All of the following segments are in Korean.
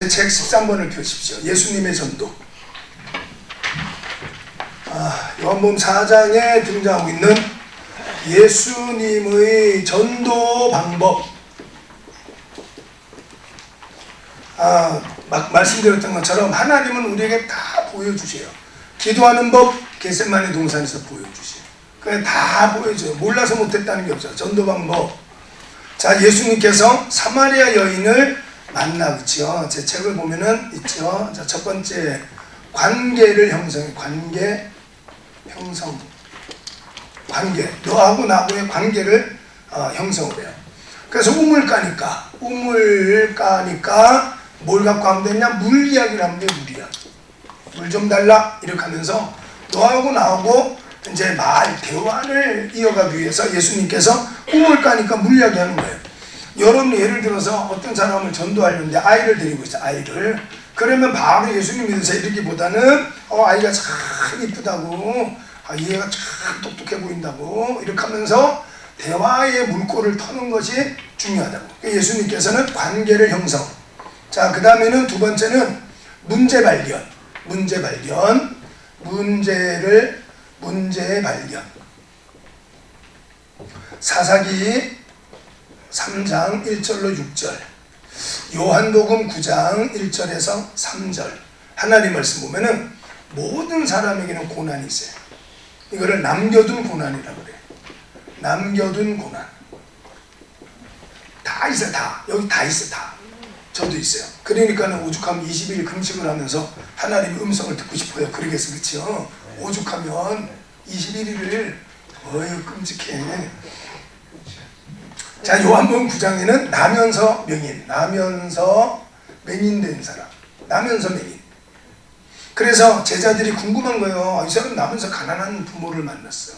책 13번을 펴십시오. 예수님의 전도. 요한복음 4장에 등장하고 있는 예수님의 전도 방법. 말씀드렸던 것처럼 하나님은 우리에게 다 보여주세요. 기도하는 법 겟세마네 동산에서 보여주세요. 그냥 다 보여줘요. 몰라서 못했다는 게 없어요. 전도 방법. 자, 예수님께서 사마리아 여인을 만나, 그렇죠? 제 책을 보면은 있죠. 자, 첫 번째 관계를 형성해. 관계 형성. 관계. 너하고 나하고의 관계를 형성을 해요. 그래서 우물 까니까 뭘 갖고 하면 되냐? 물 이야기를 하면 돼. 물 이야기. 물 좀 달라 이렇게 하면서 너하고 나하고 이제 대화를 이어가기 위해서 예수님께서 우물 까니까 물 이야기 하는 거예요. 여러분 예를 들어서 어떤 사람을 전도하려는데 아이를 데리고 있어. 아이를. 그러면 바로 예수님 믿으세요 이렇게보다는 아이가 참 이쁘다고, 얘가 참 똑똑해 보인다고 이렇게 하면서 대화의 물꼬를 터는 것이 중요하다고. 예수님께서는 관계를 형성. 자, 그 다음에는 두 번째는 문제 발견. 문제의 발견. 사사기 3장 1절로 6절, 요한복음 9장 1절에서 3절. 하나님 말씀 보면은 모든 사람에게는 고난이 있어요. 이거를 남겨둔 고난이라고 그래요. 남겨둔 고난. 다 있어요. 다. 여기 다 있어요. 다. 저도 있어요. 그러니까는 오죽하면 20일 금식을 하면서 하나님의 음성을 듣고 싶어요. 그러겠어. 그렇죠? 오죽하면 21일을 끔찍해. 자, 요한복음 9장에는 나면서 맹인된 사람. 나면서 맹인. 그래서 제자들이 궁금한 거예요. 이 사람 나면서 가난한 부모를 만났어.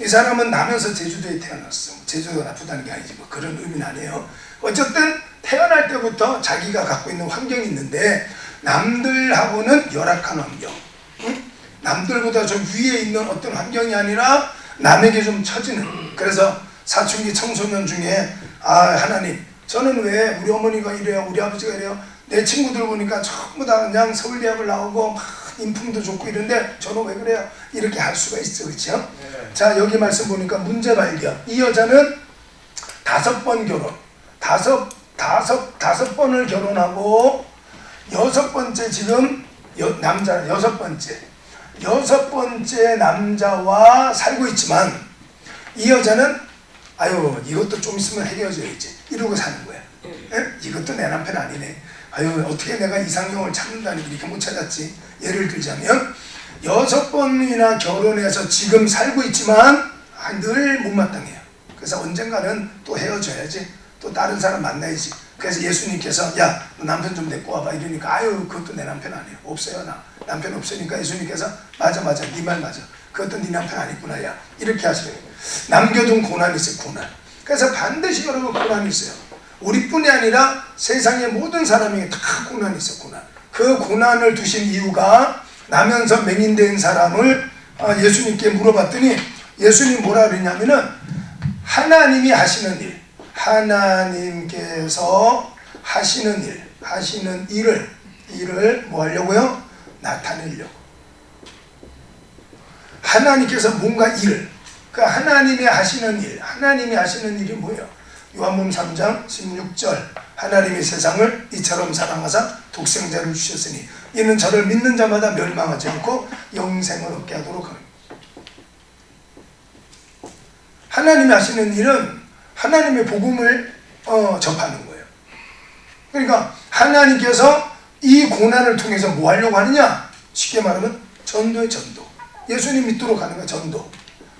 이 사람은 나면서 제주도에 태어났어. 제주도가 나쁘다는 게 아니지 뭐 그런 의미는 아니에요. 어쨌든 태어날 때부터 자기가 갖고 있는 환경이 있는데 남들하고는 열악한 환경. 남들보다 좀 위에 있는 어떤 환경이 아니라 남에게 좀 처지는. 그래서 사춘기 청소년 중에 하나님, 저는 왜 우리 어머니가 이래요, 우리 아버지가 이래요, 내 친구들 보니까 전부 다 그냥 서울대학을 나오고 막 인품도 좋고 이런데 저는 왜 그래요? 이렇게 할 수가 있죠. 그렇죠? 네. 자, 여기 말씀 보니까 문제 발견. 이 여자는 5번 결혼, 다섯 번을 결혼하고 6번째 지금 남자 6번째 남자와 살고 있지만 이 여자는 이것도 좀 있으면 헤어져야지 이러고 사는 거야. 이것도 내 남편 아니네. 어떻게 내가 이상형을 찾는다니 이렇게 못 찾았지. 예를 들자면 6번이나 결혼해서 지금 살고 있지만 늘 못마땅해요. 그래서 언젠가는 또 헤어져야지. 또 다른 사람 만나야지. 그래서 예수님께서 야, 너 남편 좀 데리고 와봐 이러니까 그것도 내 남편 아니에요. 없어요. 나 남편 없으니까 예수님께서 맞아 네 말 맞아. 그것도 네 남편 아니구나. 야, 이렇게 하시래요. 남겨둔 고난이 있어요. 고난. 그래서 반드시 여러분 고난이 있어요. 우리뿐이 아니라 세상의 모든 사람에게 다 고난이 있어요. 고난. 그 고난을 두신 이유가 나면서 맹인된 사람을 예수님께 물어봤더니 예수님 뭐라 그러냐면은 하나님이 하시는 일, 하나님께서 하시는 일을 뭐 하려고요? 나타내려고. 하나님께서 뭔가 그 하나님이 하시는 일이 뭐예요? 요한복음 3장 16절, 하나님이 세상을 이처럼 사랑하사 독생자를 주셨으니 이는 저를 믿는 자마다 멸망하지 않고 영생을 얻게 하도록 합니다. 하나님이 하시는 일은 하나님의 복음을 접하는 거예요. 그러니까 하나님께서 이 고난을 통해서 뭐 하려고 하느냐? 쉽게 말하면 전도의 전도. 예수님 믿도록 하는 거예요. 전도.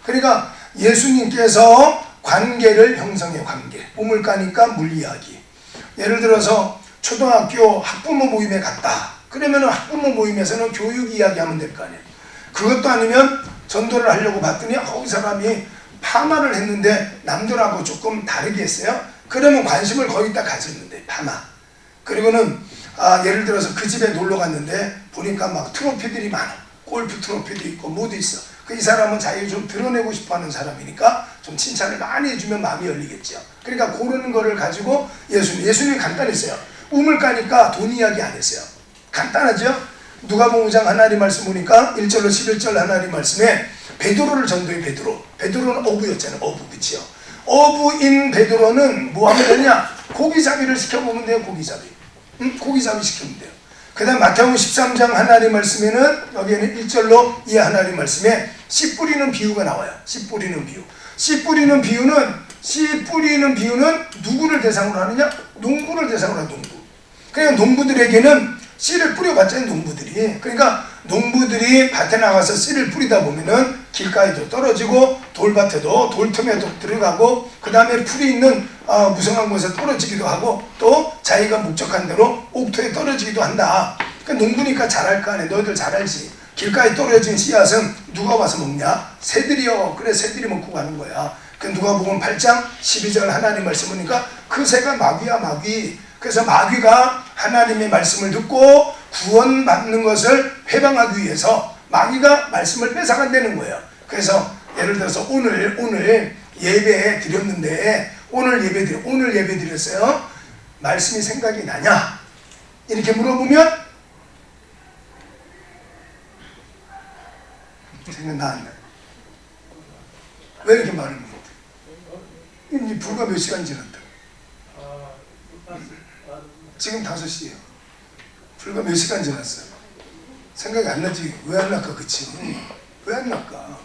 그러니까 예수님께서 관계를 형성해. 관계. 우물 까니까 물 이야기. 예를 들어서 초등학교 학부모 모임에 갔다. 그러면 학부모 모임에서는 교육 이야기 하면 될 거 아니에요. 그것도 아니면 전도를 하려고 봤더니 이 사람이 파마를 했는데 남들하고 조금 다르게 했어요. 그러면 관심을 거기다 가졌는데 파마. 그리고는 예를 들어서 그 집에 놀러 갔는데 보니까 막 트로피들이 많아. 골프 트로피도 있고 뭐도 있어. 이 사람은 자기를 좀 드러내고 싶어하는 사람이니까 좀 칭찬을 많이 해주면 마음이 열리겠죠. 그러니까 고르는 거를 가지고 예수님이 간단했어요. 우물 까니까 돈 이야기 안 했어요. 간단하죠? 누가복음 5장 하나님 말씀 보니까 1절로 11절 하나님 말씀에 베드로를 전도해. 베드로는 어부였잖아요. 어부, 그치요? 어부인 베드로는 뭐 하면 되냐? 고기잡이를 시켜보면 돼요. 고기잡이. 응? 고기잡이 시키면 돼요. 그 다음 마태복음 13장 하나님 말씀에는 여기에는 1절로 이 하나님 말씀에 씨 뿌리는 비유가 나와요. 씨 뿌리는 비유. 씨 뿌리는 비유는 누구를 대상으로 하느냐? 농부를 대상으로 하는 농부. 그러니까 농부들에게는 씨를 뿌려봤잖아요. 농부들이. 그러니까 농부들이 밭에 나가서 씨를 뿌리다 보면은 길가에도 떨어지고 돌밭에도 돌틈에도 들어가고 그 다음에 풀이 있는 무성한 곳에 떨어지기도 하고 또 자기가 목적한 대로 옥토에 떨어지기도 한다. 그러니까 농부니까 잘할 거 아니야. 너희들 잘 알지. 길가에 떨어진 씨앗은 누가 와서 먹냐? 새들이요. 그래, 새들이 먹고 가는 거야. 그 누가복음 8장 12절 하나님 말씀 보니까 그 새가 마귀야, 마귀. 그래서 마귀가 하나님의 말씀을 듣고 구원받는 것을 회방하기 위해서 마귀가 말씀을 뺏어간다는 거예요. 그래서 예를 들어서 오늘 예배 드렸는데 오늘 예배 드렸어요. 말씀이 생각이 나냐? 이렇게 물어보면 생각나 안 나요? 왜 이렇게 말을 못해? 이제 불과 몇 시간 지났다. 지금 5시에요. 불과 몇 시간 지났어요. 생각이 안 나지. 왜 안 날까? 그치? 왜 안 날까?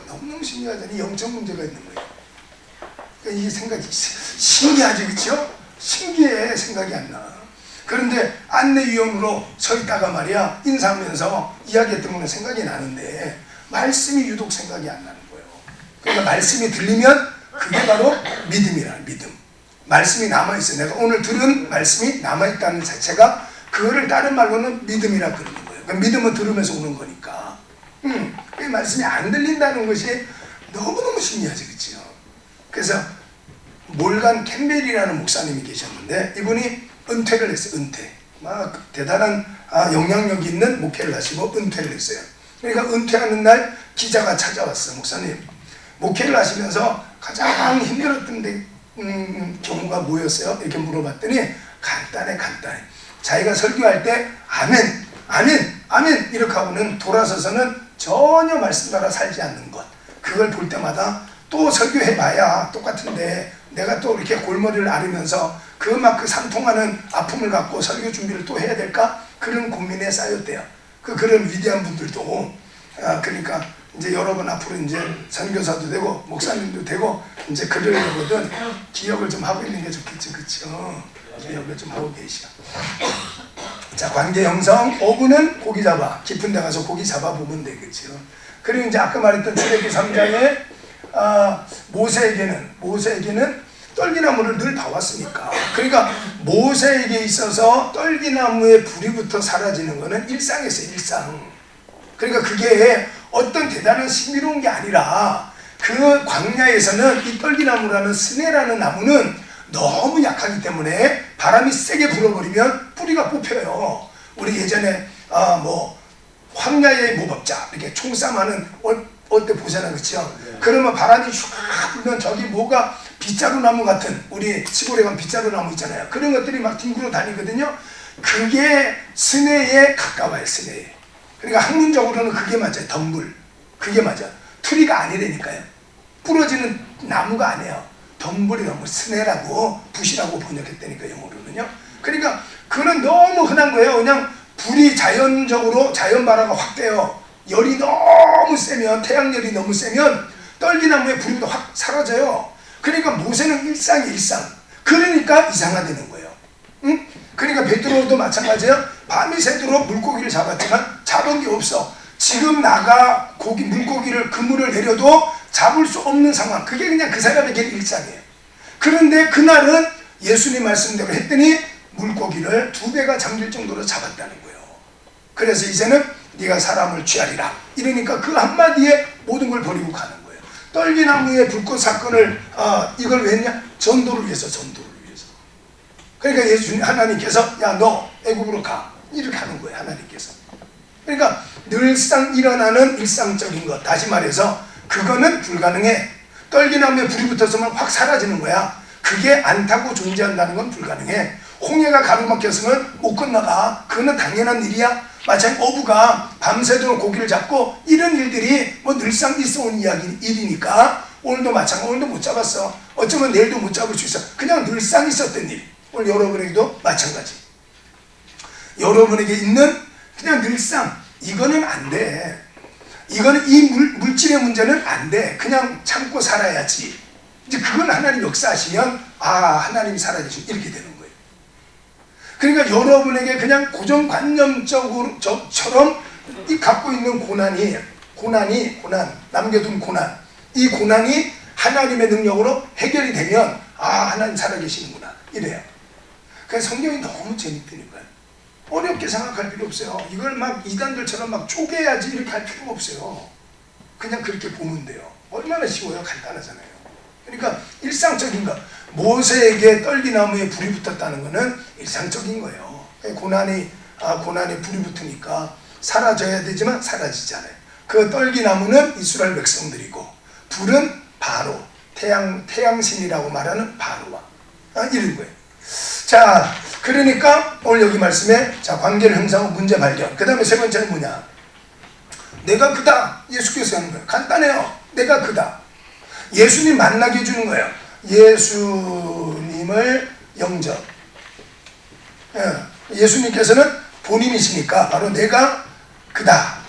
너무너무 신기하더니 영적 문제가 있는 거예요. 그러니까 이게 생각이 신기하지, 그쵸? 신기해. 생각이 안 나. 그런데 안내위원으로 서 있다가 말이야 인사하면서 이야기했던 거는 생각이 나는데 말씀이 유독 생각이 안 나는 거예요. 그러니까 말씀이 들리면 그게 바로 믿음이라는 믿음. 말씀이 남아있어요. 내가 오늘 들은 말씀이 남아있다는 자체가 그거를 다른 말로는 믿음이라 그러는 거예요. 그러니까 믿음은 들으면서 오는 거니까. 그 말씀이 안 들린다는 것이 너무너무 신기하지, 그치요? 그래서 몰간 캠벨이라는 목사님이 계셨는데 이분이 은퇴를 했어요. 은퇴. 막 대단한 영향력 있는 목회를 하시고 은퇴를 했어요. 그러니까 은퇴하는 날 기자가 찾아왔어. 목사님, 목회를 하시면서 가장 힘들었던 경우가 뭐였어요? 이렇게 물어봤더니 간단해. 자기가 설교할 때 아멘 이렇게 하고는 돌아서서는 전혀 말씀 따라 살지 않는 것. 그걸 볼 때마다 또 설교해봐야 똑같은데 내가 또 이렇게 골머리를 앓으면서 그 산통하는 아픔을 갖고 설교 준비를 또 해야 될까? 그런 고민에 쌓였대요. 그런 위대한 분들도 그러니까 이제 여러분 앞으로 이제 선교사도 되고 목사님도 되고 이제 그러려거든 기억을 좀 하고 있는 게 좋겠지, 그쵸? 기억을 좀 하고 계시오. 자, 관계 형성. 어부는 고기 잡아. 깊은 데 가서 고기 잡아 보면 돼, 그쵸? 그리고 이제 아까 말했던 출애기 3장에 모세에게는 떨기나무를 늘 봐왔으니까. 그러니까 모세에게 있어서 떨기나무에 불이 붙어 사라지는 것은 일상이었어요. 일상. 그러니까 그게 어떤 대단한 신비로운 게 아니라 그 광야에서는 이 떨기나무라는 스네라는 나무는 너무 약하기 때문에 바람이 세게 불어버리면 뿌리가 뽑혀요. 우리 예전에 황야의 모법자 이렇게 총싸움하는 때 보잖아요, 그렇죠? 네. 그러면 바람이 슉 불면 저기 뭐가 빗자루 나무 같은 우리 시골에 가면 빗자루 나무 있잖아요. 그런 것들이 막 뒹굴어 다니거든요. 그게 스네에 가까워요, 스네에. 그러니까 학문적으로는 그게 맞아요. 덤불. 그게 맞아. 트리가 아니라니까요. 부러지는 나무가 아니에요. 덤불이라고 스네라고 붓이라고 번역했다니까 영어로는요. 그러니까 그거는 너무 흔한 거예요. 그냥 불이 자연적으로 자연발화가 확 돼요. 열이 너무 세면 태양열이 너무 세면 떨기나무에 불이 확 사라져요. 그러니까 모세는 일상이 일상. 그러니까 이상화되는 거예요. 응? 그러니까 베드로도 마찬가지예요. 밤이 새도록 물고기를 잡았지만 잡은 게 없어. 지금 나가 물고기를 그물을 내려도 잡을 수 없는 상황. 그게 그냥 그 사람에게 일상이에요. 그런데 그날은 예수님 말씀대로 했더니 물고기를 2배가 잠길 정도로 잡았다는 거예요. 그래서 이제는 네가 사람을 취하리라. 이러니까 그 한마디에 모든 걸 버리고 가는 거예요. 떨기나무의 불꽃 사건을 이걸 왜 했냐? 전도를 위해서. 그러니까 예수님 하나님께서 야 너 애굽으로 가. 이렇게 하는 거예요. 하나님께서. 그러니까 늘상 일어나는 일상적인 것. 다시 말해서 그거는 불가능해. 떨기나무에 불이 붙었으면 확 사라지는 거야. 그게 안 타고 존재한다는 건 불가능해. 홍해가 가로막혔으면 못 건너가. 그거는 당연한 일이야. 마찬가지 어부가 밤새도록 고기를 잡고 이런 일들이 뭐 늘상 있어온 일이니까 오늘도 마찬가지. 오늘도 못 잡았어. 어쩌면 내일도 못 잡을 수 있어. 그냥 늘상 있었던 일. 오늘 여러분에게도 마찬가지. 여러분에게 있는 그냥 늘상 이거는 안 돼. 이거는 이 물질의 문제는 안 돼. 그냥 참고 살아야지. 이제 그건 하나님 역사하시면 하나님이 살아계신 이렇게 되는 거예요. 그러니까 여러분에게 그냥 고정관념처럼 이 갖고 있는 고난, 남겨둔 고난, 이 고난이 하나님의 능력으로 해결이 되면 하나님 살아계시는구나 이래요. 그래서 성경이 너무 재밌다니까요. 어렵게 생각할 필요 없어요. 이걸 막 이단들처럼 막 쪼개야지 이렇게 할 필요가 없어요. 그냥 그렇게 보면 돼요. 얼마나 쉬워요. 간단하잖아요. 그러니까 일상적인 거. 모세에게 떨기나무에 불이 붙었다는 거는 일상적인 거예요. 고난에 불이 붙으니까 사라져야 되지만 사라지잖아요. 그 떨기나무는 이스라엘 백성들이고 불은 바로 태양신이라고 말하는 바로와 이런 거예요. 자, 그러니까 오늘 여기 말씀에 관계를 형성하고 문제 발견. 그 다음에 세 번째는 뭐냐? 내가 그다. 예수께서 하는 거예요. 간단해요. 내가 그다. 예수님 만나게 해주는 거예요. 예수님을 영접. 예수님께서는 본인이시니까 바로 내가 그다.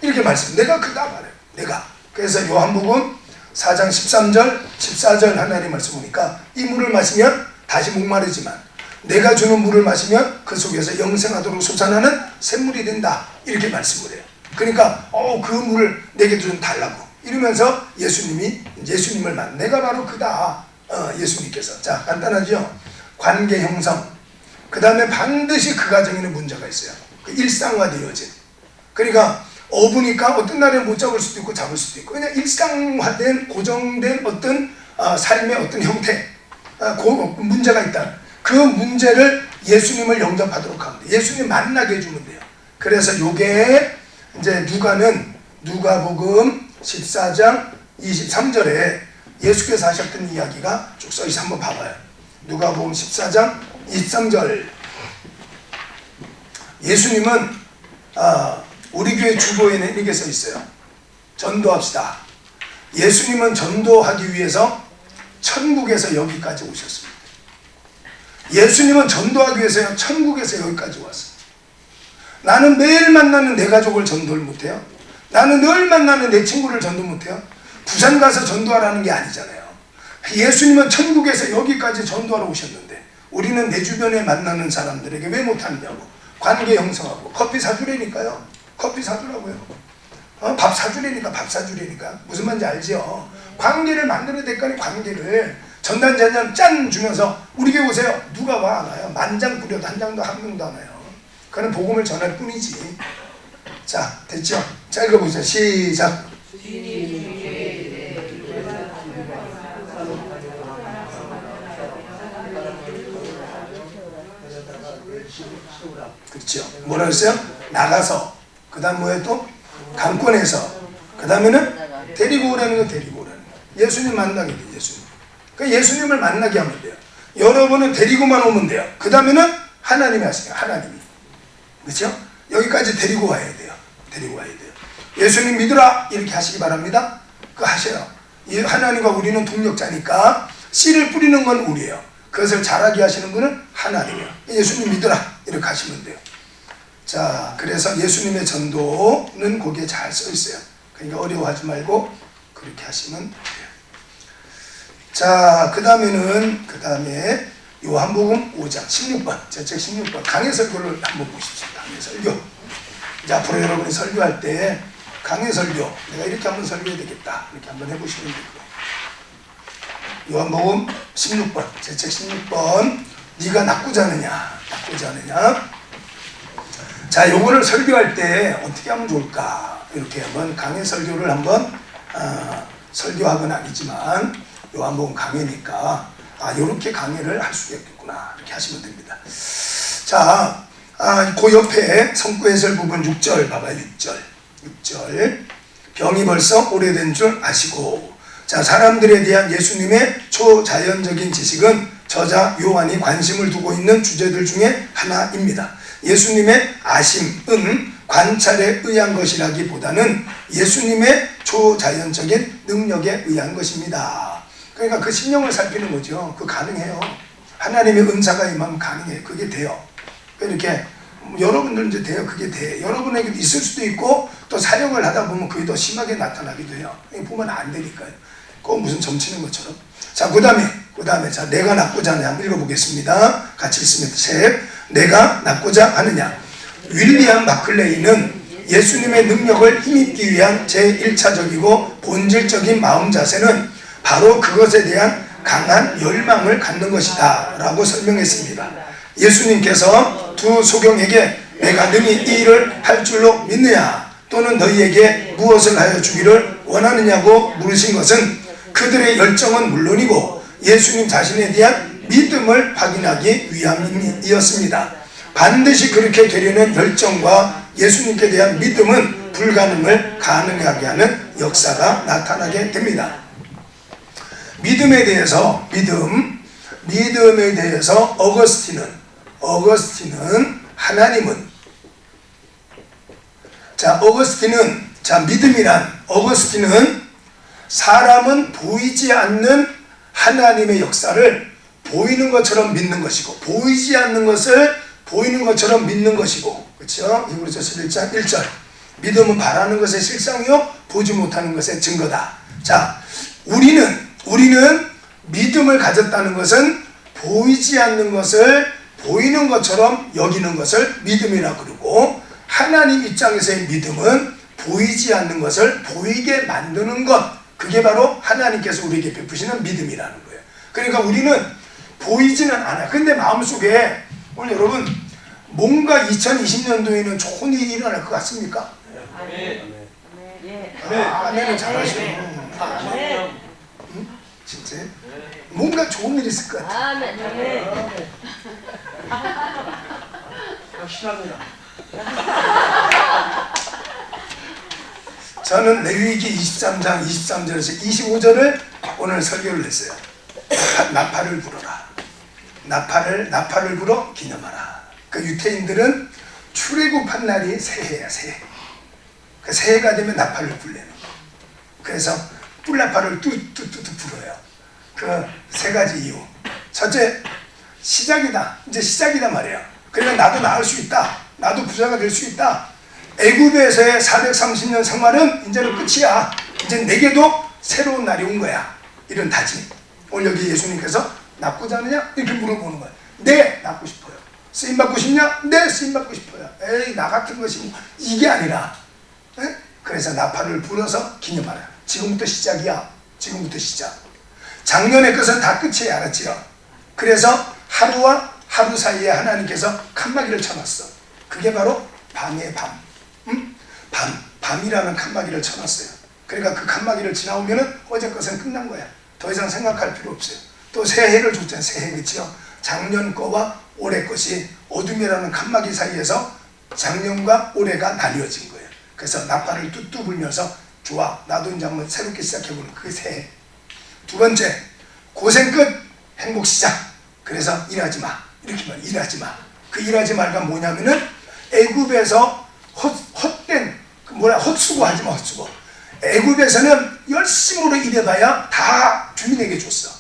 이렇게 말씀. 내가 그다 말해요. 내가. 그래서 요한복음 4장 13절, 14절 하나님 말씀 보니까 이 물을 마시면 다시 목마르지만 내가 주는 물을 마시면 그 속에서 영생하도록 솟아나는 샘물이 된다. 이렇게 말씀을 해요. 그러니까 그 물을 내게 좀 달라고 이러면서 예수님을 내가 바로 그다. 예수님께서. 자, 간단하죠? 관계 형성. 그 다음에 반드시 그 과정에는 문제가 있어요. 그 일상화되어진. 그러니까 어부니까 어떤 날에 못 잡을 수도 있고 잡을 수도 있고 그냥 일상화된 고정된 어떤 삶의 어떤 형태 문제가 있다. 그 문제를 예수님을 영접하도록 하면 돼요. 예수님 만나게 해주면 돼요. 그래서 요게 이제 누가복음 14장 23절에 예수께서 하셨던 이야기가 쭉 써있어. 한번 봐봐요. 누가복음 14장 23절. 예수님은 우리 교회 주보에는 이렇게 써있어요. 전도합시다. 예수님은 전도하기 위해서 천국에서 여기까지 오셨습니다. 예수님은 전도하기 위해서 천국에서 여기까지 왔어요. 나는 매일 만나는 내 가족을 전도를 못해요? 나는 늘 만나는 내 친구를 전도 못해요? 부산 가서 전도하라는 게 아니잖아요. 예수님은 천국에서 여기까지 전도하러 오셨는데 우리는 내 주변에 만나는 사람들에게 왜 못하느냐고. 관계 형성하고. 커피 사주래니까요. 커피 사주라고요. 밥 사주래니까 밥 사주래니까. 무슨 말인지 알죠? 관계를 만들어야 될 거 아니에요. 관계를. 전단지한 짠 주면서 우리 교회 오세요. 누가 와? 안 와요. 만장 뿌려도 한 장도 한 명도 안 와요. 그는 복음을 전할 뿐이지. 자, 됐죠? 자, 읽어보세요. 시작. 그렇죠. 뭐라 했어요? 나가서. 그 다음 뭐예요 또? 강권에서. 그 다음에는 데리고 오라는 거 데리고 오라는 거. 예수님 만나게 돼요. 예수님. 그러니까 예수님을 만나게 하면 돼요. 여러분은 데리고만 오면 돼요. 그 다음에는 하나님이 하시요. 하나님이. 그렇죠? 여기까지 데리고 와야 돼요. 데리고 와야 돼요. 예수님 믿으라 이렇게 하시기 바랍니다. 그거 하셔요. 하나님과 우리는 동력자니까 씨를 뿌리는 건 우리예요. 그것을 자라게 하시는 분은 하나님이에요. 예수님 믿으라 이렇게 하시면 돼요. 자, 그래서 예수님의 전도는 거기에 잘 써 있어요. 그러니까 어려워하지 말고 그렇게 하시면 돼요. 자, 그 다음에 요한복음 5장 16번, 제 책 16번 강해 설교를 한번 보십시오. 강해 설교. 이제 앞으로 여러분이 설교할 때 강해 설교, 내가 이렇게 한번 설교해야 되겠다 이렇게 한번 해보시면 되고요. 요한복음 16번, 제 책 16번. 네가 낫고자 하느냐. 자, 요거를 설교할 때 어떻게 하면 좋을까? 이렇게 한번 강해 설교를 한번 설교학은 아니지만 요한복음 강해니까 요렇게 강해를 할 수가 있겠구나 이렇게 하시면 됩니다. 자, 그 옆에 성구해설 부분 6절 봐봐요. 6절. 병이 벌써 오래된 줄 아시고. 자, 사람들에 대한 예수님의 초자연적인 지식은 저자 요한이 관심을 두고 있는 주제들 중에 하나입니다. 예수님의 아심은 관찰에 의한 것이라기보다는 예수님의 초자연적인 능력에 의한 것입니다. 그러니까 그 심령을 살피는 거죠. 그거 가능해요. 하나님의 은사가 임하면 가능해요. 그게 돼요. 이렇게 여러분들 이제 돼요. 그게 돼. 여러분에게도 있을 수도 있고 또 사역을 하다 보면 그게 더 심하게 나타나기도 해요. 보면 안 되니까요. 꼭 무슨 점치는 것처럼. 자, 그 다음에 자, 내가 낫고자 하느냐 한번 읽어보겠습니다. 같이 읽습니다. 셋. 내가 낫고자 하느냐. 윌리엄 마클레이는 예수님의 능력을 힘입기 위한 제1차적이고 본질적인 마음 자세는 바로 그것에 대한 강한 열망을 갖는 것이다 라고 설명했습니다. 예수님께서 두 소경에게 내가 능히 이 일을 할 줄로 믿느냐 또는 너희에게 무엇을 하여 주기를 원하느냐고 물으신 것은 그들의 열정은 물론이고 예수님 자신에 대한 믿음을 확인하기 위함이었습니다. 반드시 그렇게 되려는 열정과 예수님께 대한 믿음은 불가능을 가능하게 하는 역사가 나타나게 됩니다. 믿음에 대해서 어거스틴은 하나님은 어거스틴은 사람은 보이지 않는 하나님의 역사를 보이는 것처럼 믿는 것이고 보이지 않는 것을 보이는 것처럼 믿는 것이고 그렇죠? 히브리서 11장 1절 믿음은 바라는 것의 실상이요 보지 못하는 것의 증거다. 자, 우리는 믿음을 가졌다는 것은 보이지 않는 것을 보이는 것처럼 여기는 것을 믿음이라고 그러고 하나님 입장에서의 믿음은 보이지 않는 것을 보이게 만드는 것 그게 바로 하나님께서 우리에게 베푸시는 믿음이라는 거예요. 그러니까 우리는 보이지는 않아요. 근데 마음속에 오늘 여러분 뭔가 2020년도에는 좋은 일이 일어날 것 같습니까? 아멘은 잘하시네. 진짜 뭔가 좋은 일이 있을 것 같아. 확실합니다. 저는 레위기 23장 23절에서 25절을 오늘 설교를 했어요. 나팔을 불어라. 나팔을 불어 기념하라. 그 유태인들은 출애굽한 날이 새해야, 새해. 그 새해가 되면 나팔을 불려는 거. 그래서 뿔나팔을 뚜뚜뚜뚜 불어요. 그 세 가지 이유. 첫째, 시작이다. 이제 시작이다 말이에요. 그러니까 나도 나을 수 있다. 나도 부자가 될 수 있다. 애굽에서의 430년 생활은 이제는 끝이야. 이제 내게도 새로운 날이 온 거야. 이런 다짐. 오늘 여기 예수님께서 낫고자 하느냐? 이렇게 물어보는 거야. 네, 낫고 싶어요. 쓰임받고 싶냐? 네, 쓰임받고 싶어요. 에이, 나 같은 것이 뭐. 이게 아니라 에? 그래서 나팔을 불어서 기념하라. 지금부터 시작이야. 지금부터 시작. 작년의 것은 다 끝이에요. 알았지요? 그래서 하루와 하루 사이에 하나님께서 칸막이를 쳐놨어. 그게 바로 밤의 밤. 밤이라는 칸막이를 쳐놨어요. 그러니까 그 칸막이를 지나오면은 어제 것은 끝난 거야. 더 이상 생각할 필요 없어요. 또 새해를 줬잖아요. 새해, 그치요? 작년 거와 올해 것이 어둠이라는 칸막이 사이에서 작년과 올해가 나뉘어진 거예요. 그래서 나팔을 뚜뚜 불면서 좋아, 나도 이제 한번 새롭게 시작해보는 그게 새해. 두 번째, 고생 끝, 행복 시작. 그래서 일하지 마. 이렇게 말, 일하지 마. 그 일하지 말가 뭐냐면은 애굽에서 헛된 헛수고하지 마. 헛수고. 애굽에서는 열심으로 일해봐야 다 주민에게 줬어.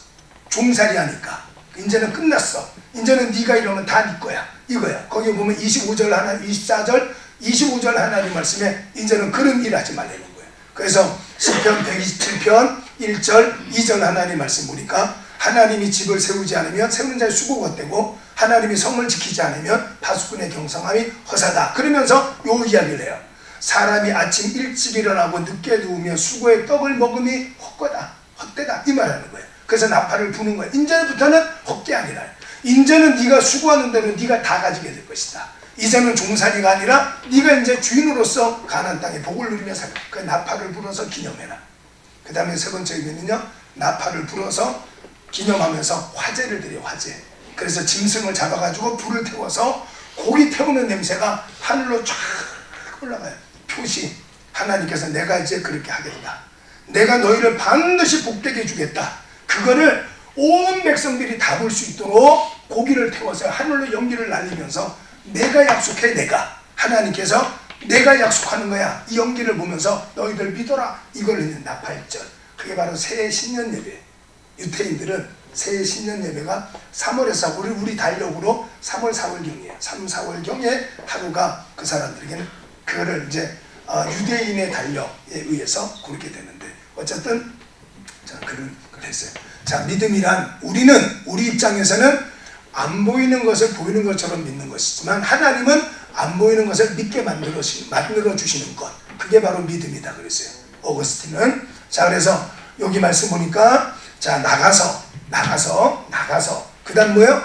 종살이 하니까. 이제는 끝났어. 이제는 네가 이러면 다 네 거야. 이거야. 거기 보면 25절 하나, 24절, 25절 하나님 말씀에 이제는 그런 일하지 말라는 거예요. 그래서 시편 127편 1절, 2절 하나님 말씀 보니까 하나님이 집을 세우지 않으면 세우는 자의 수고가 헛되고 하나님이 성을 지키지 않으면 파수꾼의 경성함이 허사다. 그러면서 요 이야기를 해요. 사람이 아침 일찍 일어나고 늦게 누우며 수고의 떡을 먹음이 헛되다. 이 말하는 거예요. 그래서 나팔을 부는 거예요. 이제부터는 헛게 아니라 이제는 네가 수고하는 대로 네가 다 가지게 될 것이다. 이제는 종살이가 아니라 네가 이제 주인으로서 가나안 땅에 복을 누리며 살. 그 나팔을 불어서 기념해라. 그 다음에 세 번째 의미는요, 나팔을 불어서 기념하면서 화제를 드려. 화제. 그래서 짐승을 잡아가지고 불을 태워서 고기 태우는 냄새가 하늘로 쫙 올라가요. 표시. 하나님께서 내가 이제 그렇게 하겠다. 내가 너희를 반드시 복되게 해주겠다. 그거를 온 백성들이 다 볼 수 있도록 고기를 태워서 하늘로 연기를 날리면서 내가 약속해. 내가 하나님께서 내가 약속하는 거야. 이 연기를 보면서 너희들 믿어라. 이걸 있는 나팔절. 그게 바로 새해 신년 예배. 유태인들은 새해 신년 예배가 3월에서 우리 달력으로 3월 4월경이에요. 3, 4월경에 하루가 그 사람들에게는 그거를 이제 유대인의 달력에 의해서 그렇게 되는데 어쨌든 자 그랬어요. 자 믿음이란 우리 입장에서는 안 보이는 것을 보이는 것처럼 믿는 것이지만 하나님은 안 보이는 것을 믿게 만들어 주시는 것. 그게 바로 믿음이다 그랬어요. 어거스틴은. 자 그래서 여기 말씀 보니까 자 나가서 그 다음 뭐예요?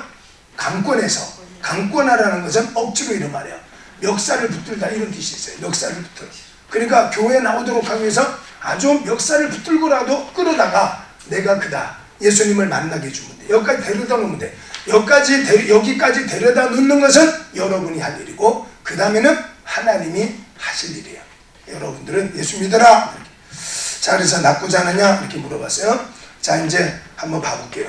강권하라는 것은 억지로 이런 말이에요. 멱살을 붙들다 이런 뜻이 있어요. 멱살을 붙들어. 그러니까 교회에 나오도록 하기 위해서 아주 멱살을 붙들고라도 끌어다가 내가 그다. 예수님을 만나게 해주면 돼. 여기까지 데려다 놓으면 돼. 여기까지 데려다 놓는 것은 여러분이 할 일이고 그 다음에는 하나님이 하실 일이에요. 여러분들은 예수 믿어라. 이렇게. 자 그래서 낫고자 하느냐 이렇게 물어봤어요. 자 이제 한번 봐볼게요.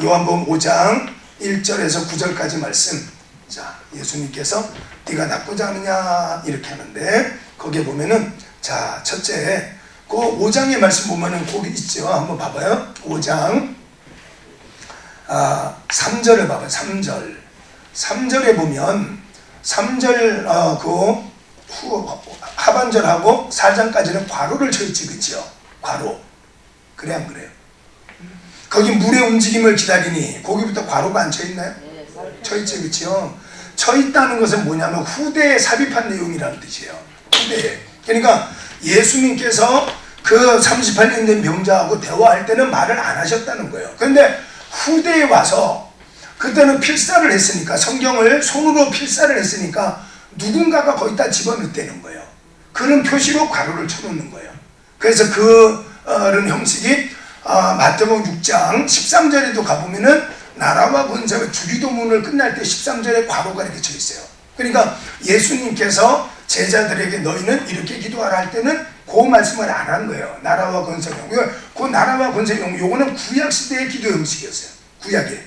요한복음 5장 1절에서 9절까지 말씀. 자 예수님께서 네가 낫고자 하느냐 이렇게 하는데 거기에 보면은 자 첫째 그 5장의 말씀 보면은 거기 있죠. 한번 봐봐요. 5장 3절을 봐봐요. 3절에 보면 3절 그 하반절하고 4장까지는 괄호를 쳐있지 그치요. 괄호. 그래 안 그래요? 거기 물의 움직임을 기다리니 거기부터 괄호가 안 쳐있나요? 네, 쳐있지 그치요. 쳐있다는 것은 뭐냐면 후대에 삽입한 내용이라는 뜻이에요. 후대에. 그러니까 예수님께서 그 38년 된 병자하고 대화할 때는 말을 안 하셨다는 거예요. 그런데 후대에 와서 그때는 필사를 했으니까 성경을 손으로 필사를 했으니까 누군가가 거기다 집어넣다는 거예요. 그런 표시로 괄호를 쳐놓는 거예요. 그래서 그런 형식이 마태복음 6장 13절에도 가보면은 나라와 권세가 주기도문을 끝날 때 13절에 괄호가 이렇게 쳐 있어요. 그러니까 예수님께서 제자들에게 너희는 이렇게 기도하라 할 때는 그 말씀을 안 한 거예요. 나라와 권세용. 그 나라와 권세용 요거는 구약 시대의 기도 형식이었어요. 구약에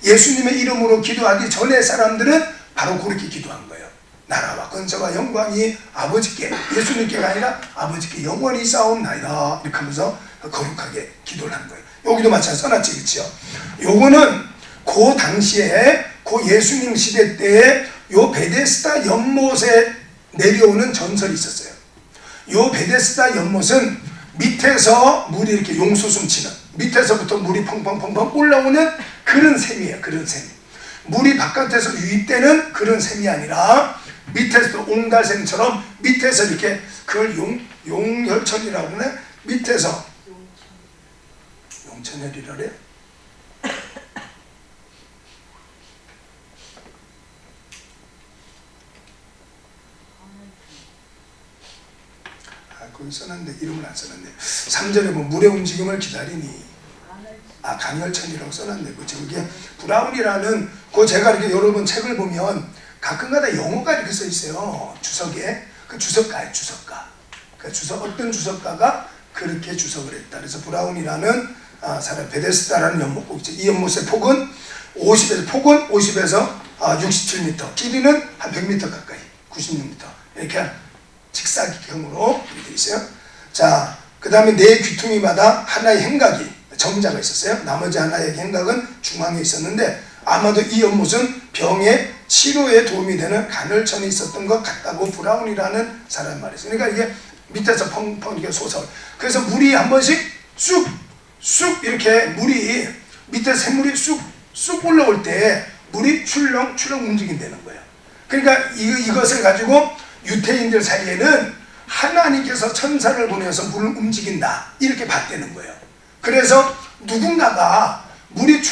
예수님의 이름으로 기도하기 전에 사람들은 바로 그렇게 기도한 거예요. 나라와 권세와 영광이 아버지께 예수님께가 아니라 아버지께 영원히 쌓옵나이다 이렇게 하면서 거룩하게 기도를 한 거예요. 여기도 마찬가지 써놨지 그치요. 요거는 그 당시에 그 예수님 시대 때에 요 베데스다 연못에 내려오는 전설이 있었어요. 요 베데스다 연못은 밑에서 물이 이렇게 용수숨 치는 밑에서부터 물이 펑펑펑펑 올라오는 그런 셈이에요. 그런 셈. 물이 바깥에서 유입되는 그런 셈이 아니라 밑에서 옹달샘처럼 밑에서 이렇게 그걸 용혈천이라고 하네. 밑에서 용천혈이라 그래요? 거기 써놨는데 이름을 안 써놨네. 3절에 보면 물의 움직임을 기다리니 강혈천이라고 써놨네. 그치? 그게 브라운이라는 그 제가 이렇게 여러 번 책을 보면 가끔가다 영어가 이렇게 써 있어요. 주석에. 그 주석가예요. 주석가. 그 어떤 주석가가 그렇게 주석을 했다. 그래서 브라운이라는 사람 베데스다라는 연못곡 있죠. 이 연못의 폭은 50에서 67m, 길이는 한 100m 가까이, 96m 이렇게 직사각형으로 이렇게 있어요. 자, 그 다음에 네 귀퉁이마다 하나의 행각이 정자가 있었어요. 나머지 하나의 행각은 중앙에 있었는데 아마도 이 연못은 병의 치료에 도움이 되는 간헐천이 있었던 것 같다고 브라운이라는 사람 말이었어요. 그러니까 이게 밑에서 펑펑 이렇게 솟아. 그래서 물이 한 번씩 쑥 이렇게 물이 밑에 샘물이 쑥 올라올 때 물이 출렁출렁 움직인다는 거예요. 그러니까 이것을 가지고 유태인들 사이에는 하나님께서 천사를 보내서 물을 움직인다 이렇게 봤다는 거예요. 그래서 누군가가 물이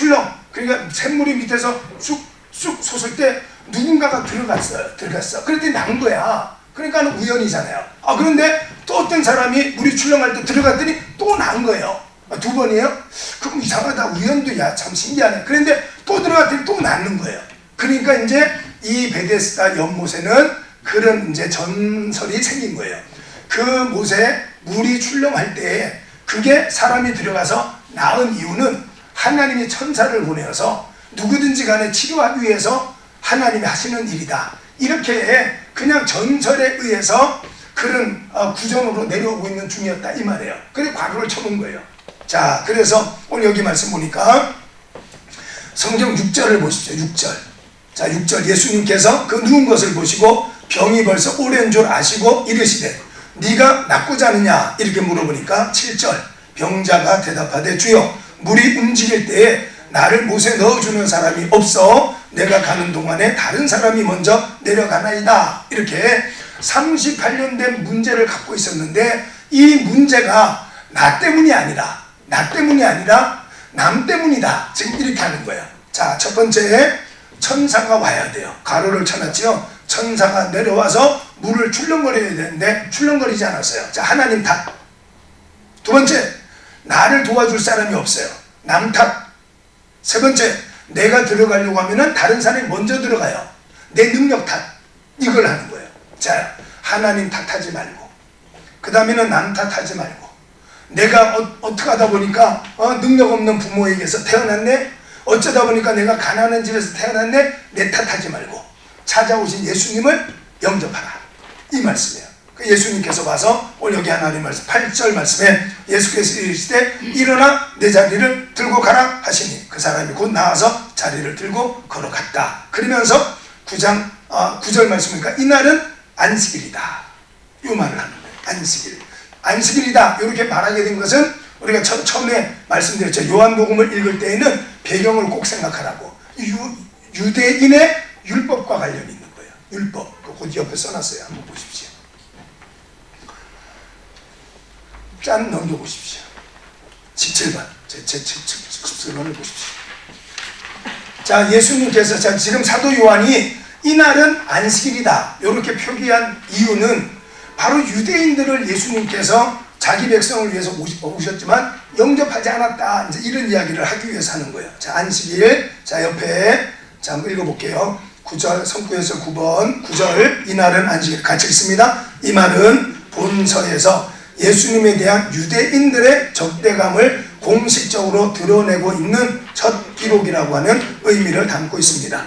그러니까 샘물이 밑에서 쑥 솟을 때 누군가가 들어갔어. 그랬더니 난 거야. 그러니까 우연이잖아요. 그런데 또 어떤 사람이 물이 출렁할 때 들어갔더니 또 난 거예요. 두 번이에요? 그럼 이상하다. 우연도 참 신기하네. 그런데 또 들어갔더니 또 낳는 거예요. 그러니까 이제 이 베데스다 연못에는 그런 이제 전설이 생긴 거예요. 그 못에 물이 출렁할 때 그게 사람이 들어가서 낳은 이유는 하나님이 천사를 보내어서 누구든지 간에 치료하기 위해서 하나님이 하시는 일이다. 이렇게 그냥 전설에 의해서 그런 구전으로 내려오고 있는 중이었다 이 말이에요. 그래서 과거를 쳐놓은 거예요. 자, 그래서 오늘 여기 말씀 보니까 성경 6절을 보십시오. 6절. 자, 6절. 예수님께서 그 누운 것을 보시고 병이 벌써 오랜 줄 아시고 이르시되 네가 낫고자 하느냐 이렇게 물어보니까 7절. 병자가 대답하되 주여 물이 움직일 때에 나를 못에 넣어주는 사람이 없어 내가 가는 동안에 다른 사람이 먼저 내려가나이다. 이렇게 38년 된 문제를 갖고 있었는데 이 문제가 나 때문이 아니라 남 때문이다. 지금 이렇게 하는 거예요. 자, 첫 번째 천사가 와야 돼요. 가로를 쳐놨지요. 천사가 내려와서 물을 출렁거려야 되는데 출렁거리지 않았어요. 자, 하나님 탓. 두 번째, 나를 도와줄 사람이 없어요. 남 탓. 세 번째, 내가 들어가려고 하면은 다른 사람이 먼저 들어가요. 내 능력 탓. 이걸 하는 거예요. 자, 하나님 탓하지 말고, 그 다음에는 남 탓하지 말고, 내가 어떻게 하다 보니까 능력 없는 부모에게서 태어났네. 어쩌다 보니까 내가 가난한 집에서 태어났네. 내 탓하지 말고 찾아오신 예수님을 영접하라. 이 말씀이에요. 그 예수님께서 와서 오늘 여기 하나님 말씀 8절 말씀에 예수께서 이르시되 일어나 내 자리를 들고 가라 하시니 그 사람이 곧 나와서 자리를 들고 걸어갔다. 그러면서 9절 말씀이니까 이날은 안식일이다. 이 말을 하는 거예요. 안식일이다. 이렇게 말하게 된 것은 우리가 처음에 말씀드렸죠. 요한복음을 읽을 때에는 배경을 꼭 생각하라고. 유대인의 율법과 관련이 있는 거예요. 율법. 그 옆에 써놨어요. 한번 보십시오. 짠 넘겨보십시오. 17번. 제 17번을 보십시오. 자, 예수님께서 지금 사도 요한이 이날은 안식일이다. 이렇게 표기한 이유는 바로 유대인들을 예수님께서 자기 백성을 위해서 오셨지만 영접하지 않았다. 이제 이런 이야기를 하기 위해서 하는 거예요. 자, 안식일. 자, 옆에 자, 한번 읽어볼게요. 9절, 성구에서 9번, 9절. 이날은 안식일. 같이 읽습니다. 이 말은 본서에서 예수님에 대한 유대인들의 적대감을 공식적으로 드러내고 있는 첫 기록이라고 하는 의미를 담고 있습니다.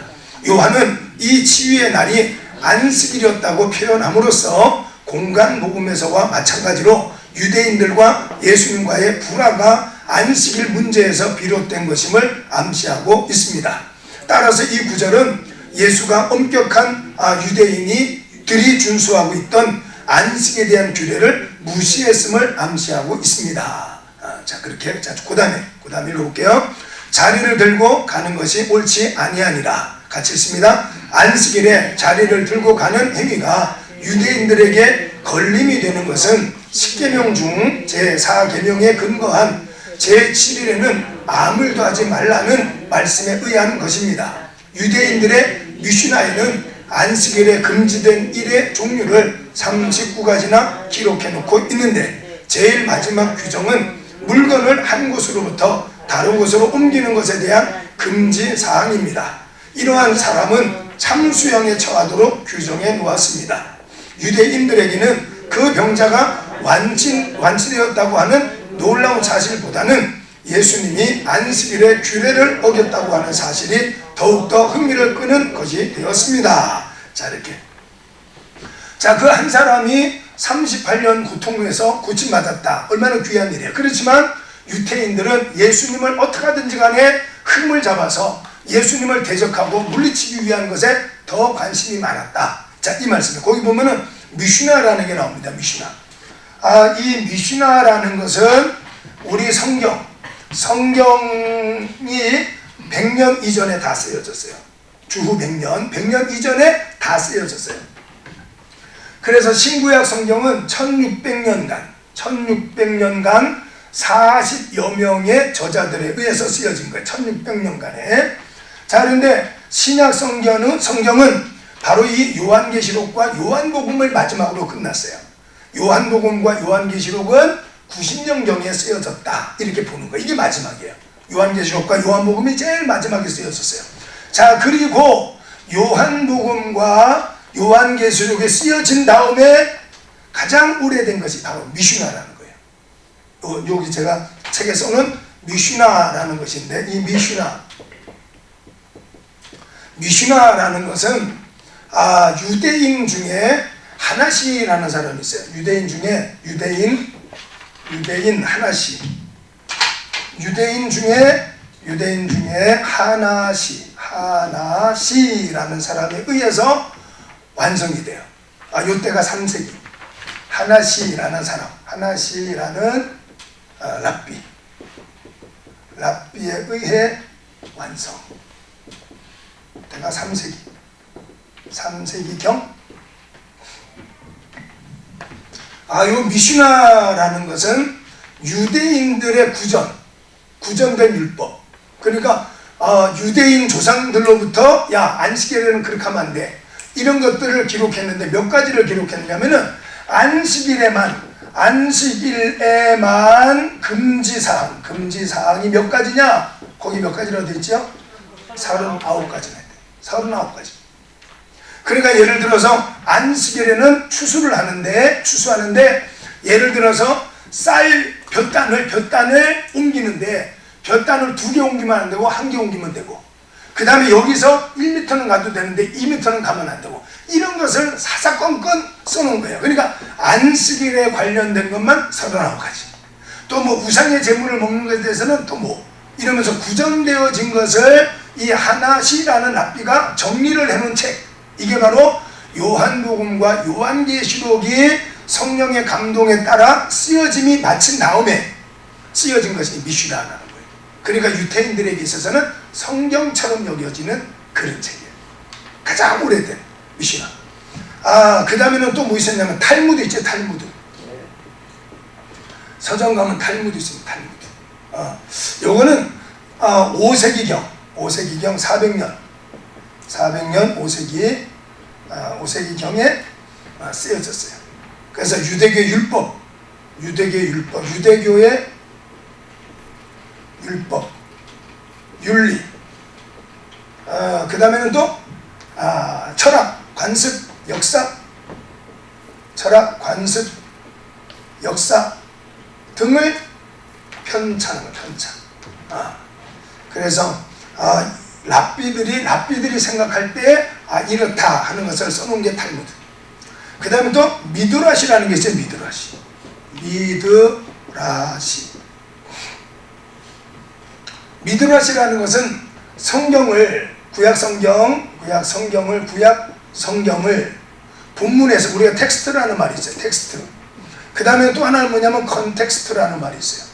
요한은 이 치유의 날이 안식일이었다고 표현함으로써 공간 복음에서와 마찬가지로 유대인들과 예수님과의 불화가 안식일 문제에서 비롯된 것임을 암시하고 있습니다. 따라서 이 구절은 예수가 엄격한 유대인들이 준수하고 있던 안식에 대한 규례를 무시했음을 암시하고 있습니다. 자, 그렇게 그 다음에 읽어볼게요. 자리를 들고 가는 것이 옳지 아니하니라. 같이 읽습니다. 안식일에 자리를 들고 가는 행위가 유대인들에게 걸림이 되는 것은 10계명 중 제4계명에 근거한 제7일에는 아무 일도 하지 말라는 말씀에 의한 것입니다. 유대인들의 미슈나에는 안식일에 금지된 일의 종류를 39가지나 기록해 놓고 있는데 제일 마지막 규정은 물건을 한 곳으로부터 다른 곳으로 옮기는 것에 대한 금지 사항입니다. 이러한 사람은 참수형에 처하도록 규정해 놓았습니다. 유대인들에게는 그 병자가 완치되었다고 하는 놀라운 사실보다는 예수님이 안식일의 규례를 어겼다고 하는 사실이 더욱더 흥미를 끄는 것이 되었습니다. 자, 이렇게. 자, 그 한 사람이 38년 고통에서 고침받았다. 얼마나 귀한 일이에요. 그렇지만 유대인들은 예수님을 어떻게 하든지 간에 흠을 잡아서 예수님을 대적하고 물리치기 위한 것에 더 관심이 많았다. 자, 이 말씀에 거기 보면은 미슈나라는 게 나옵니다. 미슈나. 이 미슈나라는 것은 우리 성경이 100년 이전에 다 쓰여졌어요. 주후 100년 이전에 다 쓰여졌어요. 그래서 신구약 성경은 1600년간 40여 명의 저자들에 의해서 쓰여진 거예요. 1600년간에. 자, 그런데 신약 성경은 바로 이 요한계시록과 요한복음을 마지막으로 끝났어요. 요한복음과 요한계시록은 90년경에 쓰여졌다. 이렇게 보는 거예요. 이게 마지막이에요. 요한계시록과 요한복음이 제일 마지막에 쓰여졌어요. 자, 그리고 요한복음과 요한계시록에 쓰여진 다음에 가장 오래된 것이 바로 미슈나라는 거예요. 여기 제가 책에 써놓은 미슈나라는 것인데, 이 미슈나라는 것은 유대인 중에 하나시라는 사람이 있어요. 유대인 중에 유대인 하나시, 유대인 중에 하나시라는 사람에 의해서 완성이 돼요. 요때가 3세기. 하나시라는 사람, 하나시라는 랍비에 의해 완성. 때가 3세기경. 요 미슈나라는 것은 유대인들의 구전된 율법. 그러니까 유대인 조상들로부터 안식일에는 그렇게 하면 안 돼, 이런 것들을 기록했는데 몇 가지를 기록했냐면은 안식일에만 금지사항이 몇 가지냐? 거기 몇 가지라고 되어 있죠? 39가지나 돼. 39가지. 그러니까 예를 들어서 안식일에는 추수하는데 예를 들어서 볕단을 옮기는데 볕단을 2개 옮기면 안 되고 1개 옮기면 되고, 그 다음에 여기서 1m는 가도 되는데 2m는 가면 안 되고, 이런 것을 사사건건 써놓은 거예요. 그러니까 안식일에 관련된 것만 39가지. 또 뭐 우상의 제물을 먹는 것에 대해서는 또 뭐 이러면서 구정되어진 것을 이 하나시라는 랍비가 정리를 해놓은 책, 이게 바로 요한복음과 요한계시록이 성령의 감동에 따라 쓰여짐이 마친 다음에 쓰여진 것이 미슈나라는 거예요. 그러니까 유태인들에게 있어서는 성경처럼 여겨지는 그런 책이에요. 가장 오래된 미슈나. 그 다음에는 또 뭐 있었냐면 탈무드 있죠. 탈무드. 서점 가면 탈무드 있습니다. 탈무드. 요거는 5세기경 400년 5세기경에 쓰여졌어요. 그래서 유대교의 율법, 유대교의 율법, 윤리, 그 다음에는 또 철학, 관습, 역사 등을 편찬하는 거예요. 그래서 랍비들이 생각할 때 이렇다 하는 것을 써놓은 게 탈무드. 그 다음에 또 미드라시라는 게 있어요. 미드라시라는 것은 구약 성경을 본문에서, 우리가 텍스트라는 말이 있어요. 텍스트. 그 다음에 또 하나는 뭐냐면 컨텍스트라는 말이 있어요.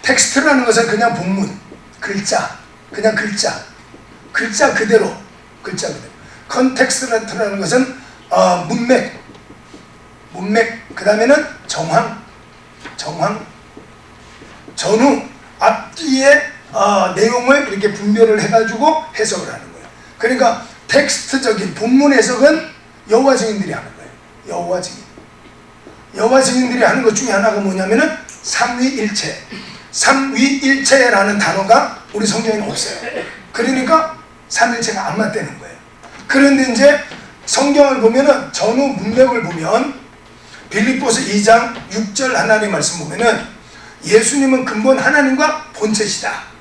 텍스트라는 것은 그냥 본문, 글자 그대로. 컨텍스트라는 것은 문맥, 그 다음에는 정황, 전후, 앞뒤의 내용을 이렇게 분별을 해가지고 해석을 하는 거예요. 그러니까 텍스트적인 본문 해석은 여호와 증인들이 하는 거예요. 여호와 증인들이 하는 것 중에 하나가 뭐냐면은 삼위일체라는 단어가 우리 성경에는 없어요. 그러니까 삼일체가 안 맞대는 거예요. 그런데 이제 성경을 보면은 전후 문맥을 보면 빌립보서 2장 6절 하나님 말씀 보면은 예수님은 근본 하나님과 본체시다.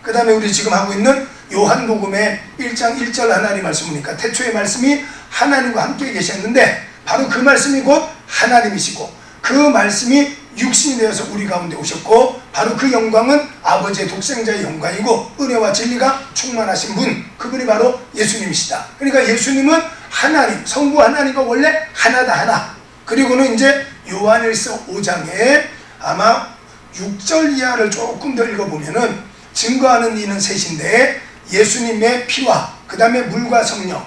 그 다음에 우리 지금 하고 있는 요한복음의 1장 1절 하나님 말씀 보니까 태초의 말씀이 하나님과 함께 계셨는데 바로 그 말씀이 곧 하나님이시고 그 말씀이 육신이 되어서 우리 가운데 오셨고 바로 그 영광은 아버지의 독생자의 영광이고 은혜와 진리가 충만하신 분, 그분이 바로 예수님이시다. 그러니까 예수님은 하나님, 성부 하나님과 원래 하나. 그리고는 이제 요한일서 5장에 아마 6절 이하를 조금 더 읽어보면은 증거하는 이는 셋인데 예수님의 피와 그 다음에 물과 성령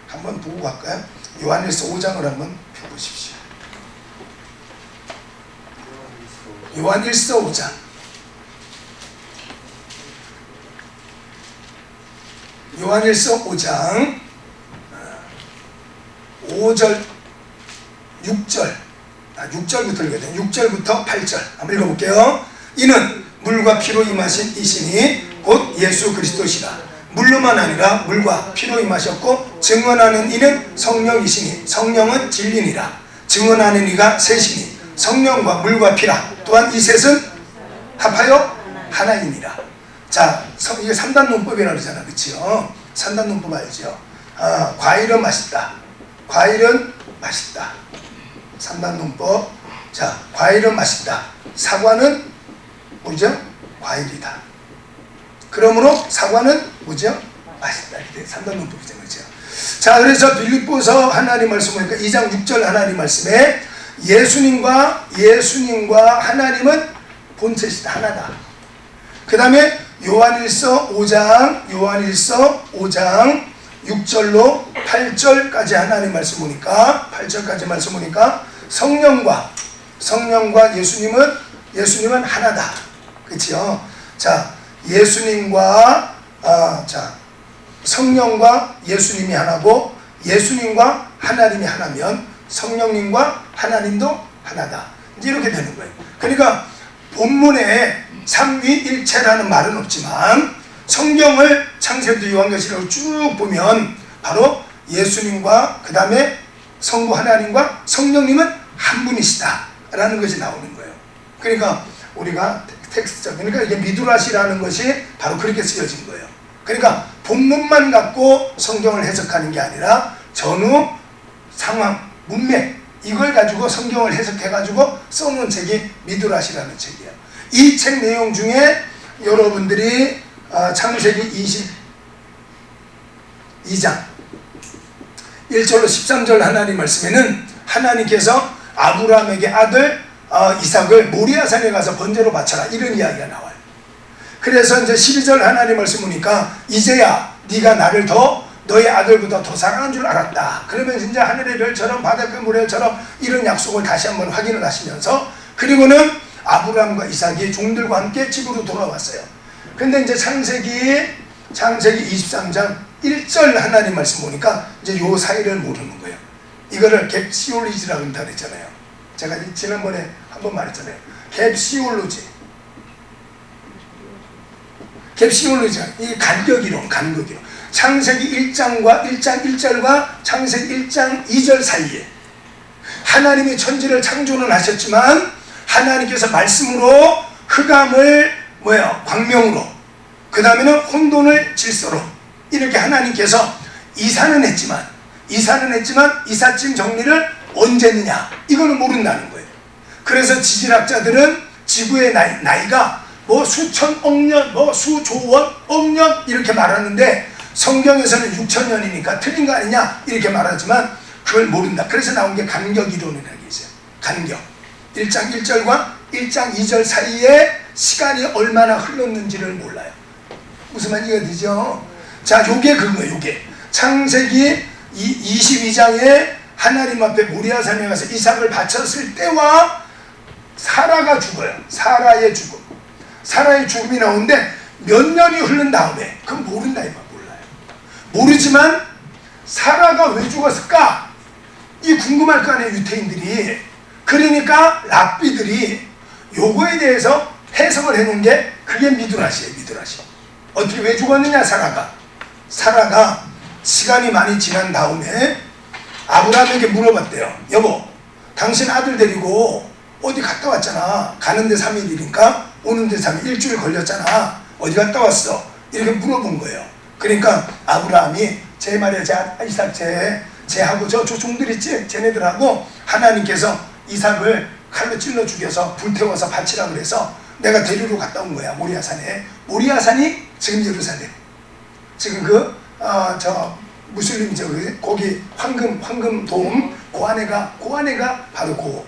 한번 보고 갈까요? 요한일서 5장을 한번 펴보십시오. 요한일서 5장 5절 6절부터 읽어야 돼요. 6절부터 8절 한번 읽어볼게요. 이는 물과 피로 임하신 이신이 곧 예수 그리스도시라. 물로만 아니라 물과 피로 임하셨고 증언하는 이는 성령이시니 성령은 진리니라. 증언하는 이가 셋이니 성령과 물과 피라. 또한 이 셋은 합하여 하나이니라. 자, 이게 3단 논법이라고 그러잖아. 그치요? 3단 논법 알죠? 과일은 맛있다. 과일은 맛있다. 3단 논법. 자, 과일은 맛있다. 사과는 뭐죠? 과일이다. 그러므로 사과는 뭐죠? 맛있다. 이렇게 3단 논법이죠. 그렇죠? 자, 그래서 빌립보서 하나님 말씀 보니까 2장 6절 하나님 말씀에 예수님과 하나님은 본체시다. 하나다. 그 다음에 요한일서 5장 6절로 8절까지 하나님 말씀 보니까 8절까지 말씀 보니까 성령과 예수님은 하나다. 그렇죠? 자, 예수님과 성령과 예수님이 하나고 예수님과 하나님이 하나면 성령님과 하나님도 하나다. 이제 이렇게 되는 거예요. 그러니까 본문에 삼위일체라는 말은 없지만 성경을 창세기부터 요한계시록을 쭉 보면 바로 예수님과 그 다음에 성부 하나님과 성령님은 한 분이시다라는 것이 나오는 거예요. 그러니까 우리가 텍스트, 그러니까 이게 미드라시라는 것이 바로 그렇게 쓰여진 거예요. 그러니까 본문만 갖고 성경을 해석하는 게 아니라 전후, 상황, 문맥 이걸 가지고 성경을 해석해가지고 써놓은 책이 미드라시라는 책이에요. 이 책 내용 중에 여러분들이 창세기 22장 1절로 13절 하나님 말씀에는 하나님께서 아브라함에게 아들 이삭을 모리아산에 가서 번제로 바쳐라 이런 이야기가 나와요. 그래서 이제 12절 하나님 말씀 보니까 이제야 네가 나를 더 너의 아들보다 더 사랑한 줄 알았다. 그러면 진짜 하늘의 별처럼 바닷가 모래처럼 이런 약속을 다시 한번 확인을 하시면서 그리고는 아브라함과 이삭이 종들과 함께 집으로 돌아왔어요. 근데 이제 창세기 23장 1절 하나님 말씀 보니까 이제 요 사이를 모르는 거예요. 이거를 갭시올로지라고 한다 그랬잖아요. 제가 지난번에 한번 말했잖아요. 갭시올로지. 이 간격이론. 창세기 1장과 1장 1절과 창세기 1장 2절 사이에 하나님이 천지를 창조는 하셨지만 하나님께서 말씀으로 흑암을 광명으로 그 다음에는 혼돈을 질서로 이렇게 하나님께서 이사는 했지만 이삿짐 정리를 언제 했느냐 이거는 모른다는 거예요. 그래서 지질학자들은 지구의 나이가 뭐 수천억 년, 뭐 수조원, 억년 이렇게 말하는데 성경에서는 6천년이니까 틀린 거 아니냐 이렇게 말하지만 그걸 모른다. 그래서 나온 게 간격이론이라는 게 있어요. 간격. 1장 1절과 1장 2절 사이에 시간이 얼마나 흘렀는지를 몰라요. 무슨 말인지 이해되죠? 자, 요게 그거예요. 요게 창세기 22장에 하나님 앞에 모리아산에 가서 이삭을 바쳤을 때와 사라가 죽어요. 사라의 죽음이 나오는데 몇 년이 흐른 다음에 그건 모른다 이 말. 몰라요. 모르지만 사라가 왜 죽었을까? 이 궁금할 거 아니에요. 유태인들이. 그러니까 랍비들이 요거에 대해서 해석을 해놓은 게 그게 미드라시예요. 미드라시. 어떻게 왜 죽었느냐 사라가 시간이 많이 지난 다음에 아브라함에게 물어봤대요. 여보, 당신 아들 데리고 어디 갔다 왔잖아. 가는데 3일이니까 오는데 3일, 일주일 걸렸잖아. 어디 갔다 왔어? 이렇게 물어본 거예요. 그러니까 아브라함이 제 말이야, 이삭 쟤하고 저 종들 있지? 쟤네들하고 하나님께서 이삭을 칼로 찔러 죽여서 불태워서 바치라 그래서 내가 데리러 갔다 온 거야. 모리아산이 지금 예루살렘. 지금 저 무슬림이죠. 거기 황금 돔 그 안에가 바로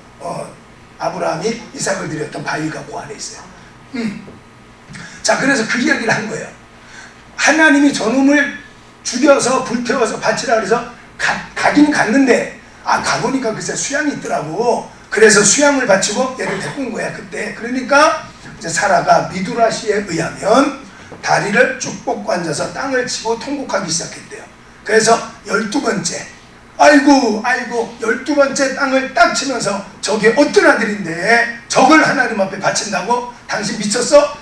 아브라함이 이삭을 드렸던 바위가 그 안에 있어요. 자, 그래서 그 이야기를 한 거예요. 하나님이 저놈을 죽여서 불태워서 바치라 그래서 가긴 갔는데 가보니까 글쎄 수양이 있더라고. 그래서 수양을 바치고 얘를 데리고 온 거야 그때. 그러니까 이제 사라가 미드라시에 의하면 다리를 쭉 뻗고 앉아서 땅을 치고 통곡하기 시작했대요. 그래서 12번째 아이고 12번째 땅을 딱 치면서 저게 어떤 아들인데 저걸 하나님 앞에 바친다고? 당신 미쳤어?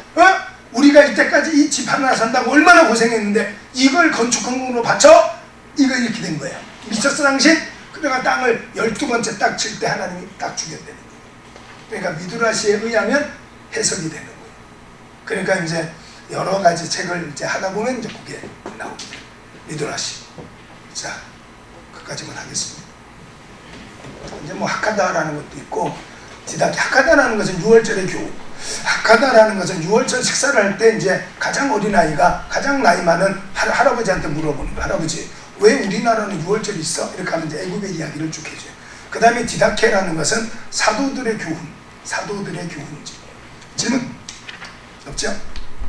우리가 이때까지 이 집 하나 산다고 얼마나 고생했는데 이걸 건축헌금으로 바쳐? 이거 이렇게 된 거예요. 미쳤어 당신? 그러니까 땅을 12번째 딱 칠 때 하나님이 딱 죽였다는 거예요. 그러니까 미드라시에 의하면 해석이 되는 거예요. 그러니까 이제 여러 가지 책을 이제 하다 보면 이제 그게 나옵니다. 미드라시. 자, 그까지만 하겠습니다. 이제 뭐 하카다라는 것도 있고, 하카다라는 것은 6월절의 교훈. 하카다라는 것은 6월절 식사를 할 때 이제 가장 어린 아이가 가장 나이 많은 할아버지한테 물어보는 거예요. 할아버지, 왜 우리나라는 6월절이 있어? 이렇게 하면 이제 애굽의 이야기를 쭉 해줘요. 그 다음에 디다케라는 것은 사도들의 교훈. 사도들의 교훈이지. 질문? 없죠?